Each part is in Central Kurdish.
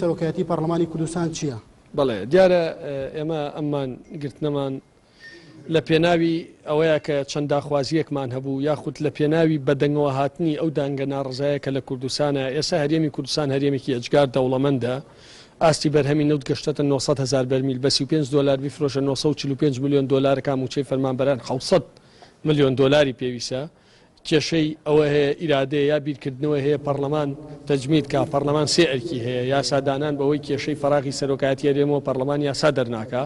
سەرۆکایەتی پەرلەمانی کوردستان چییە؟ بەڵێ دیارە ئێمە ئەممان گرتنەمان لە پێناوی ئەوەیە کە چەند داخوازیەکمان هەبوو یاخود لە پێناوی بەدەنگەوە هاتنی ئەو دانگە ناڕزایە کە لە کوردستانە ئێستا هەرێمی کوردستان هەرێمێکی ئەجگار دەوڵەمەندە ئاستی بەرهەمی نەوت گەشتە 900,000 بەرمیل بە 35 دلار بیفرۆشە 945 میلیۆن دلار کاموچەی فەرمانبەران 700 میلیۆن دلاری پێویستە کێشەی ئەوە هەیە ئیرادەیە یا بیرکردنەوە هەیە پەرلەمان تەجمید کا پەرلەمان سێ ئەرکی هەیە یاسادانان بەوەی کێشەی فەراغی سەرۆکایەتی هەرێمەوە پەرلەمان یاسا دەرناکە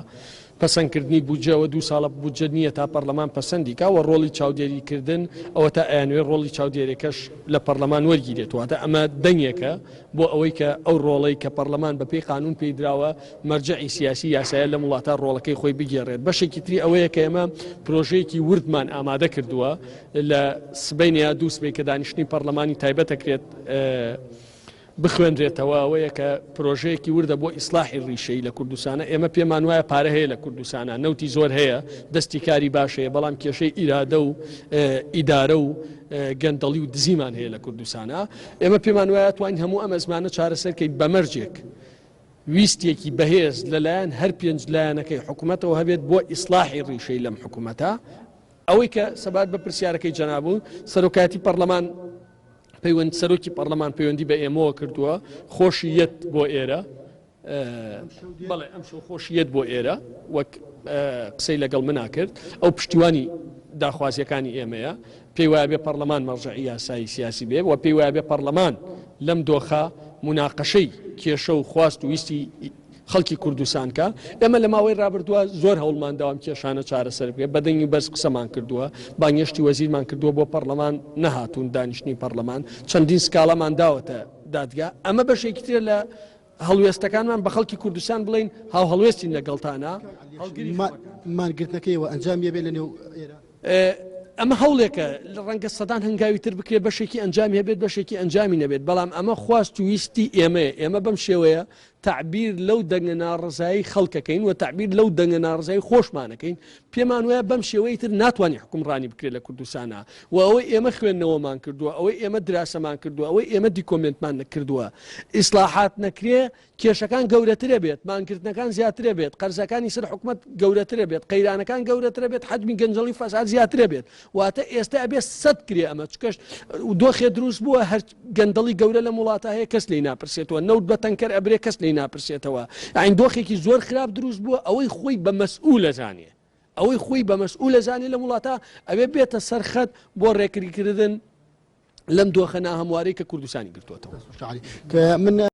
پەسەندکردنی بودجەوە 2 ساڵە بودجە نییە تا پەرلەمان پەسەندی کاوە ڕۆڵی چاودێریکردن ئەوە تا ئەیانوێ ڕۆڵی چاودێریەکەش لە پەرلەمان وەرگیرێت واتە ئەمە دەنگێکە بۆ ئەوەی کە ئەو ڕۆڵەی کە پەرلەمان بەپێی قانون پێی دراوە مەرجعی سیاسی یاسایە لە وڵاتە ڕۆڵەکەی خۆی بگێڕێت بەشێکی تری ئەوەیە کە ئێمە پرۆژەیەکی وردمان ئامادە کردووە لە سبەینیا دوو سبەی کە دانیشتنی پەرلەمانی تایبەت دەکرێت بخوێنرێتەوە ئەوەیە کە پرۆژەیەکی وردە بۆ ئیسلاحی ڕیشەی لە کوردستانە ئێمە پێمان وایە پارە هەیە لە کوردستانە نەوتی زۆر هەیە دەستی کاری باشەیە بەڵام کێشەی ئیرادە و ئیدارە و گەندەڵی و دزیمان هەیە لە کوردستانە ئێمە پێمان وایە توانین هەموو ئەمە زمانە چارەسەرکەی بەمەرجێک ویستێکی بەهێز لەلایەن هەر پێنج لایەنەکەی حکوومەتەوە هەبێت بۆ ئیسلاحی ڕیشەی لەم حکوومەتە ئەوەی کە سەبات بە پرسیارەکەی جەنابوو سەرۆکایەتی پەرلەمان پەیوەند سەرۆکی پەرلەمان پەیوەندی بە ئێمەوە کردووە خۆشیەت بۆ ئێرە بەڵێ ئەم شەو خۆشیەت بۆ ئێرە وەک قسەی لەگەڵ منا کرد ئەو پشتیوانی داخوازیەکانی ئێمەیە پێی وایە بێ پەرلەمان مەرجعی یاسایی سیاسی بێ و پێی وایە بێ پەرلەمان لەم دۆخە مناقەشەی کێشە و خواست و ویستی خەڵکی کوردستانکە ئێمە لە ماوەی ڕابردووە زۆر هەوڵمان داوام کێشانە چارەسەر بکە بەدەنگی بەرز قسەمان کردووە بانگێشتی وەزیرمان کردووە بۆ پەرلەمان نەهاتوون دانیشتنی پەرلەمان چەندین سکاڵەمان داوەتە دادگا ئەمە بەشێکی ترە لە هەڵوێستەکانمان بە خەڵکی کوردستان بڵین هاو هەڵوێستین لەگەڵتانە مانگرتنەکەیەوە ئەنجامیە بێ لە نێو ئێرە ئەمە هەوڵێکە لە ڕەنگە سەدان هەنگاوی تر بکرێت بەشێکی ئەنجامی هەبێت بەشێکی ئەنجامی نەبێت بەڵام ئەمە خواست و ویستی ئێمە بەم شێوەیە تعبیر لەو دەنگە ناڕزایی خەڵکەکەین و تعبیر لەو دەنگە ناڕزایی خۆشمانەکەین پێمان وایە بەم شێوەی تر ناتوانانی حکومڕانی بکرێت لە کوردستانە و ئەوەی ئێمە خوێندنەوەمان کردووە ئەوەی ئێمە دراسەمان کردووە ئەوەی ئێمە دیکۆمنتمان نەکردووە ئیسلاحات نەکرێ کێشەکان گەورەترە بێت مانکردنەکان زیاترە بێت قەرزەکانی سەر حکومەت گەورەترە بێت قەیرانەکان گەورەترە بێت حجمی گەنجەڵی فەساد زیاترە بێت واتە ئێستا ئەبێ سەد کرێ ئەمە چکەش دۆخێ دروست بووە هەر گەندەڵی گەورە لە وڵاتە هەیە کەس لێی ناپرسێتەوە نەوت بە تەنکەر ئەبرێ کەس لێی ناپرسێتەوە ئاین دۆخێکی زۆر خراپ دروست بووە ئەوەی خۆی بە مەسئولە زانێ ئەوەی خۆی بە مەسئولە زانێ لە وڵاتە ئەوێ بێتە سەرخەت بۆ ڕێکریکردن لەم دۆخە ناهەموارەی کە کوردستانی گرتووەتەوە.